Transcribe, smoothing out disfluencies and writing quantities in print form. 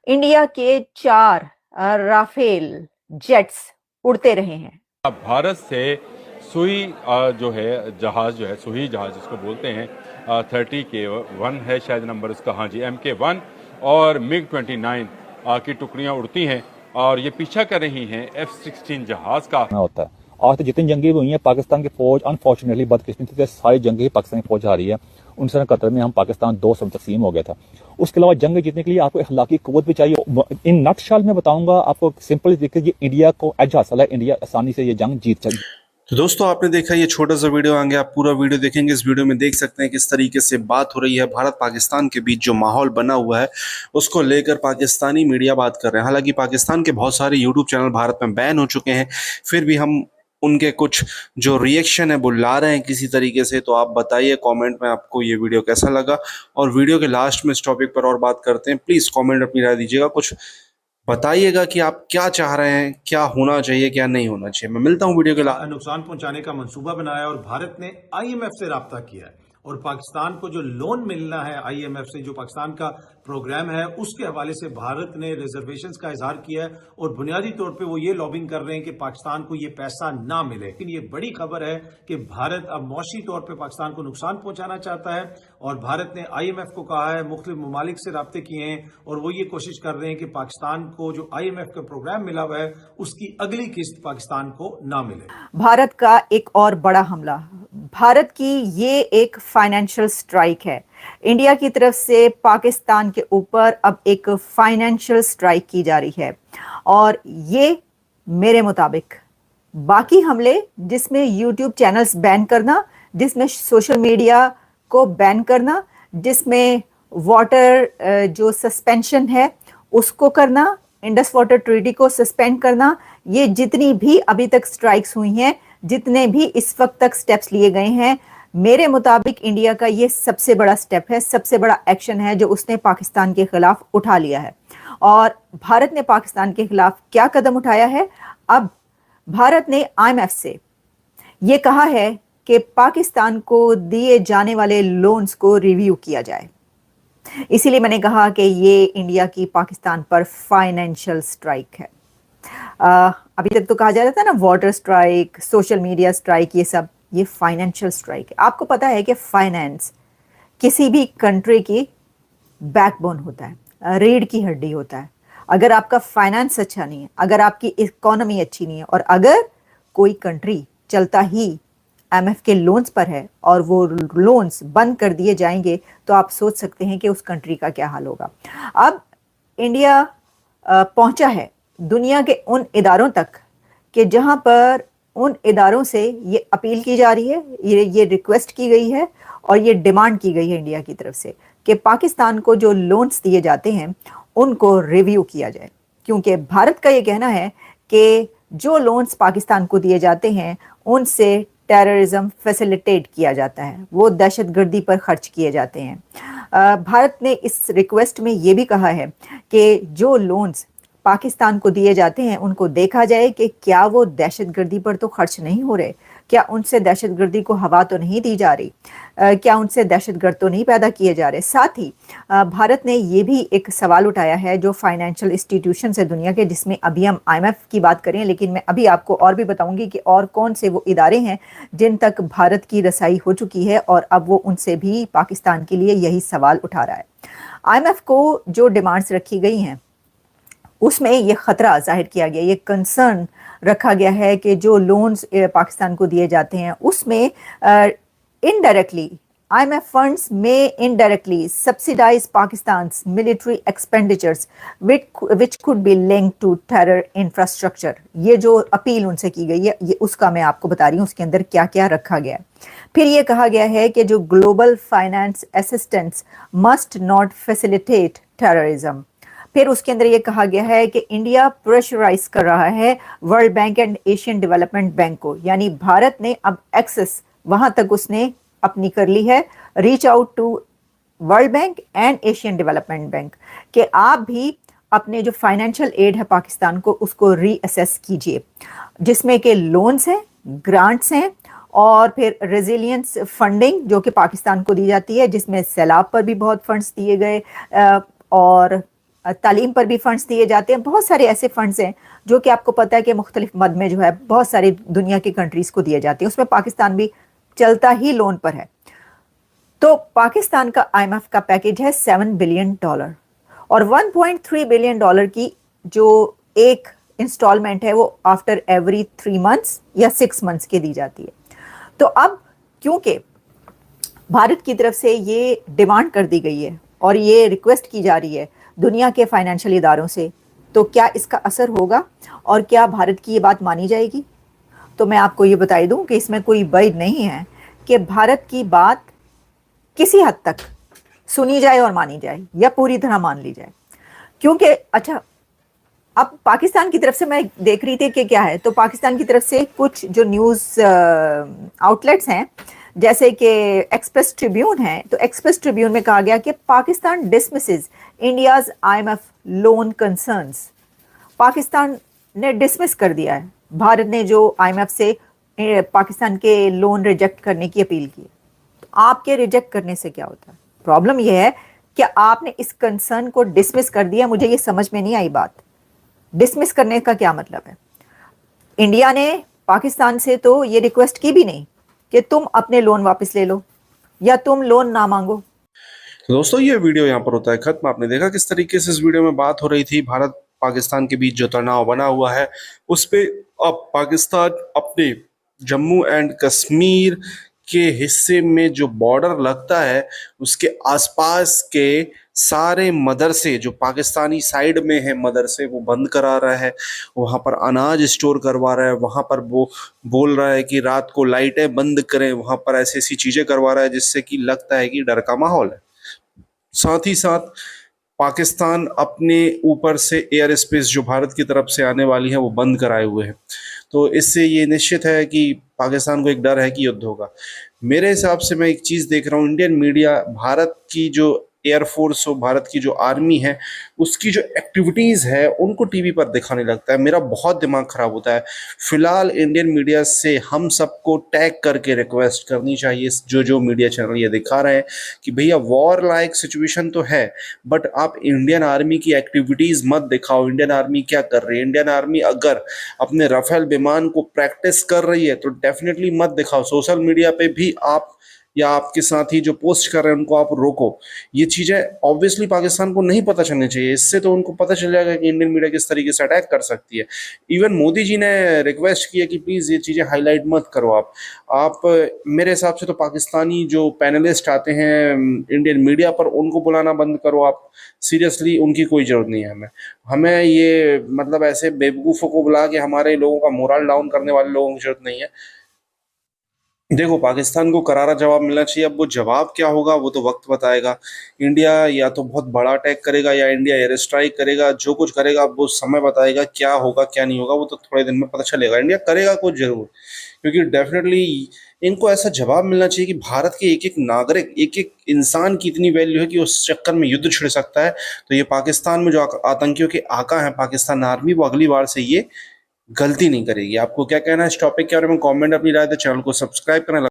India के 4 Rafale jets उड़ते रहे हैं। भारत से सुई जो है जहाज जो है सुई जहाज जिसको बोलते हैं 30K1 है शायद नंबर इसका, हाँ जी, MK1 और MiG-29 की टुकड़ियां उड़ती हैं और ये पीछा कर रही हैं F-16 जहाज का। होता है आज तो जितनी जंगें हुई हैं पाकिस्तान की फौज अनफॉर्चुनेटली बदकिस्मती से सारी जंगें पाकिस्तानी फौज आ रही है। 1971 में हम पाकिस्तान 2 सब तकसीम हो गया था। उसके अलावा जंग जीतने के लिए आपको अखलाकी कुव्वत भी चाहिए। इन नटशल में बताऊंगा आपको सिंपल देखिए, इंडिया को एज हासिल है, इंडिया आसानी से ये जंग जीत सकती। तो दोस्तों आपने देखा ये छोटा सा वीडियो, आगे आप पूरा वीडियो देखेंगे। इस वीडियो में देख सकते हैं किस तरीके से बात हो रही है भारत पाकिस्तान के बीच। जो माहौल बना हुआ है उसको लेकर पाकिस्तानी मीडिया बात कर रहे हैं। हालांकि पाकिस्तान के बहुत सारे यूट्यूब चैनल भारत में बैन हो चुके हैं, फिर भी हम उनके कुछ जो रिएक्शन है वो ला रहे हैं किसी तरीके से। तो आप बताइए कमेंट में आपको ये वीडियो कैसा लगा, और वीडियो के लास्ट में इस टॉपिक पर और बात करते हैं। प्लीज़ कमेंट अपनी राय दीजिएगा, कुछ बताइएगा कि आप क्या चाह रहे हैं, क्या होना चाहिए क्या नहीं होना चाहिए। मैं मिलता हूँ वीडियो के लास्ट। नुकसान पहुंचाने का मंसूबा बनाया और भारत ने आईएमएफ से राब्ता किया है और पाकिस्तान को जो लोन मिलना है आईएमएफ से, जो पाकिस्तान का प्रोग्राम है, उसके हवाले से भारत ने रिजर्वेशंस का इजहार किया है और बुनियादी तौर पे वो ये लॉबिंग कर रहे हैं कि पाकिस्तान को ये पैसा ना मिले। लेकिन ये बड़ी खबर है कि भारत अब मौशी तौर पे पाकिस्तान को नुकसान पहुंचाना चाहता है और भारत ने आईएमएफ को कहा है, मुख्तलिफ ममालिक से राब्ते किए हैं और वो ये कोशिश कर रहे हैं कि पाकिस्तान को जो आईएमएफ का प्रोग्राम मिला हुआ है उसकी अगली किस्त पाकिस्तान को ना मिले। भारत का एक और बड़ा हमला, भारत की ये एक फाइनेंशियल स्ट्राइक है। इंडिया की तरफ से पाकिस्तान के ऊपर अब एक फाइनेंशियल स्ट्राइक की जा रही है और ये मेरे मुताबिक बाकी हमले, जिसमें यूट्यूब चैनल्स बैन करना, जिसमें सोशल मीडिया को बैन करना, जिसमें वाटर जो सस्पेंशन है उसको करना, इंडस वाटर ट्रीटी को सस्पेंड करना, ये जितनी भी अभी तक स्ट्राइक्स हुई हैं, जितने भी इस वक्त तक स्टेप्स लिए गए हैं, मेरे मुताबिक इंडिया का ये सबसे बड़ा स्टेप है, सबसे बड़ा एक्शन है जो उसने पाकिस्तान के खिलाफ उठा लिया है। और भारत ने पाकिस्तान के खिलाफ क्या कदम उठाया है? अब भारत ने आईएमएफ से ये कहा है कि पाकिस्तान को दिए जाने वाले लोन्स को रिव्यू किया जाए। इसीलिए मैंने कहा कि ये इंडिया की पाकिस्तान पर फाइनेंशियल स्ट्राइक है। अभी तक तो कहा जा रहा था ना water strike, social media strike, ये सब, ये फाइनेंशियल स्ट्राइक है। आपको पता है कि फाइनेंस किसी भी कंट्री की बैकबोन होता है, रीढ़ की हड्डी होता है। अगर आपका फाइनेंस अच्छा नहीं है, अगर आपकी इकोनॉमी अच्छी नहीं है और अगर कोई कंट्री चलता ही आईएमएफ के लोन्स पर है और वो लोन्स बंद कर दिए जाएंगे तो आप सोच सकते हैं कि उस कंट्री का क्या हाल होगा। अब इंडिया पहुंचा है दुनिया के उन इदारों तक कि जहां पर उन इदारों से ये अपील की जा रही है, ये रिक्वेस्ट की गई है और ये डिमांड की गई है इंडिया की तरफ से कि पाकिस्तान को जो लोन्स दिए जाते हैं उनको रिव्यू किया जाए। क्योंकि भारत का ये कहना है कि जो लोन्स पाकिस्तान को दिए जाते हैं उनसे टेररिज्म फैसिलिटेट किया जाता है, वो दहशतगर्दी पर खर्च किए जाते हैं। भारत ने इस रिक्वेस्ट में ये भी कहा है कि जो लोन्स पाकिस्तान को दिए जाते हैं उनको देखा जाए कि क्या वो दहशतगर्दी पर तो खर्च नहीं हो रहे, क्या उनसे दहशतगर्दी को हवा तो नहीं दी जा रही, क्या उनसे दहशतगर्द तो नहीं पैदा किए जा रहे। साथ ही भारत ने ये भी एक सवाल उठाया है जो फाइनेंशियल इंस्टीट्यूशन है दुनिया के, जिसमें अभी हम आईएमएफ की बात करें, लेकिन मैं अभी आपको और भी बताऊंगी कि और कौन से वो इदारे हैं जिन तक भारत की रसाई हो चुकी है और अब वो उनसे भी पाकिस्तान के लिए यही सवाल उठा रहा है। आईएमएफ को जो डिमांड्स रखी गई हैं उसमें ये खतरा जाहिर किया गया, ये कंसर्न रखा गया है कि जो लोन्स पाकिस्तान को दिए जाते हैं उसमें इनडायरेक्टली आईएमएफ फंड्स में indirectly subsidize Pakistan's military expenditures which could be linked to terror infrastructure. ये जो अपील उनसे की गई है, ये उसका मैं आपको बता रही हूँ उसके अंदर क्या क्या रखा गया है। फिर ये कहा गया है कि जो global finance assistance must not facilitate terrorism. फिर उसके अंदर ये कहा गया है कि इंडिया प्रेशराइज कर रहा है world Bank and Asian Development bank को, यानी भारत ने अब एक्सेस वहां तक उसने अपनी कर ली है, reach out to World Bank and Asian Development Bank, कि आप भी अपने जो फाइनेंशियल एड है पाकिस्तान को उसको रीअसेस कीजिए, जिसमें कि लोन्स हैं, ग्रांट्स हैं और फिर रेजिलियंस फंडिंग जो कि पाकिस्तान को दी जाती है, जिसमें सैलाब पर भी बहुत फंड्स दिए गए और तालीम पर भी फंड्स दिए जाते हैं। बहुत सारे ऐसे फंड्स हैं जो कि आपको पता है कि मुख्तलिफ मद में जो है बहुत सारी दुनिया की कंट्रीज को दिए जाते हैं, उसमें पाकिस्तान भी चलता ही लोन पर है। तो पाकिस्तान का IMF का पैकेज है $7 बिलियन और $1.3 बिलियन की जो एक इंस्टॉलमेंट है वो आफ्टर एवरी 3 मंथ्स या 6 मंथ्स के दी जाती है। तो अब क्योंकि भारत की तरफ से ये डिमांड कर दी गई है और ये रिक्वेस्ट की जा रही है दुनिया के फाइनेंशियल इदारों से, तो क्या इसका असर होगा और क्या भारत की ये बात मानी जाएगी? तो मैं आपको ये बता दूं कि इसमें कोई बैद नहीं है कि भारत की बात किसी हद तक सुनी जाए और मानी जाए या पूरी तरह मान ली जाए। क्योंकि अच्छा, अब पाकिस्तान की तरफ से मैं देख रही थी कि क्या है, तो पाकिस्तान की तरफ से कुछ जो न्यूज़ आउटलेट्स हैं जैसे कि एक्सप्रेस ट्रिब्यून है, तो एक्सप्रेस ट्रिब्यून में कहा गया कि Pakistan dismisses India's IMF loan concerns. Pakistan ने डिसमिस कर दिया है भारत ने जो IMF से पाकिस्तान के लोन रिजेक्ट करने की अपील की। तो आपके रिजेक्ट करने से क्या होता है? प्रॉब्लम यह है कि आपने इस कंसर्न को डिसमिस कर दिया। मुझे ये समझ में नहीं आई बात, डिसमिस करने का क्या मतलब है? इंडिया ने पाकिस्तान से तो ये रिक्वेस्ट की भी नहीं कि तुम अपने लोन वापस ले लो या तुम लोन ना मांगो। तो दोस्तों ये वीडियो यहाँ पर होता है खत्म। आपने देखा किस तरीके से इस वीडियो में बात हो रही थी, भारत पाकिस्तान के बीच जो तनाव बना हुआ है उस पे अब पाकिस्तान अपने जम्मू एंड कश्मीर के हिस्से में जो बॉर्डर लगता है उसके आसपास के सारे मदरसे जो पाकिस्तानी साइड में है मदरसे वो बंद करा रहा है, वहाँ पर अनाज स्टोर करवा रहा है, वहाँ पर वो बोल रहा है कि रात को लाइटें बंद करें, वहाँ पर ऐसी ऐसी चीज़ें करवा रहा है जिससे कि लगता है कि डर का माहौल है। साथ ही साथ पाकिस्तान अपने ऊपर से एयर स्पेस जो भारत की तरफ से आने वाली है वो बंद कराए हुए हैं। तो इससे ये निश्चित है कि पाकिस्तान को एक डर है कि युद्ध होगा। मेरे हिसाब से मैं एक चीज़ देख रहा हूँ, इंडियन मीडिया भारत की जो एयरफोर्स हो, भारत की जो आर्मी है उसकी जो एक्टिविटीज़ है उनको टीवी पर दिखाने लगता है। मेरा बहुत दिमाग ख़राब होता है। फिलहाल इंडियन मीडिया से हम सबको टैग करके रिक्वेस्ट करनी चाहिए, जो जो मीडिया चैनल ये दिखा रहे हैं कि भैया वॉर लाइक सिचुएशन तो है बट आप इंडियन आर्मी की एक्टिविटीज़ मत दिखाओ। इंडियन आर्मी क्या कर रही है? इंडियन आर्मी अगर अपने राफेल विमान को प्रैक्टिस कर रही है तो डेफिनेटली मत दिखाओ। सोशल मीडिया पे भी आप या आपके साथी जो पोस्ट कर रहे हैं उनको आप रोको। ये चीज़ें ऑब्वियसली पाकिस्तान को नहीं पता चलनी चाहिए। इससे तो उनको पता चल जाएगा कि इंडियन मीडिया किस तरीके से अटैक कर सकती है। इवन मोदी जी ने रिक्वेस्ट की है कि प्लीज़ ये चीज़ें हाईलाइट मत करो आप मेरे हिसाब से तो पाकिस्तानी जो पैनलिस्ट आते हैं इंडियन मीडिया पर उनको बुलाना बंद करो आप। सीरियसली उनकी कोई ज़रूरत नहीं है हमें ये मतलब ऐसे बेवकूफ़ों को बुला के हमारे लोगों का मोरल डाउन करने वाले लोगों की ज़रूरत नहीं है। देखो पाकिस्तान को करारा जवाब मिलना चाहिए। अब वो जवाब क्या होगा वो तो वक्त बताएगा। इंडिया या तो बहुत बड़ा अटैक करेगा या इंडिया एयर स्ट्राइक करेगा, जो कुछ करेगा वो समय बताएगा क्या होगा क्या नहीं होगा, वो तो थोड़े दिन में पता चलेगा। इंडिया करेगा कुछ जरूर, क्योंकि डेफिनेटली इनको ऐसा जवाब मिलना चाहिए कि भारत के एक एक नागरिक एक एक इंसान की इतनी वैल्यू है कि उस चक्कर में युद्ध छिड़ सकता है। तो ये पाकिस्तान में जो आतंकियों के आका हैं पाकिस्तान आर्मी, वो अगली बार से ये गलती नहीं करेगी। आपको क्या कहना है इस टॉपिक के बारे में? कमेंट अपनी राय दे, चैनल को सब्सक्राइब करें।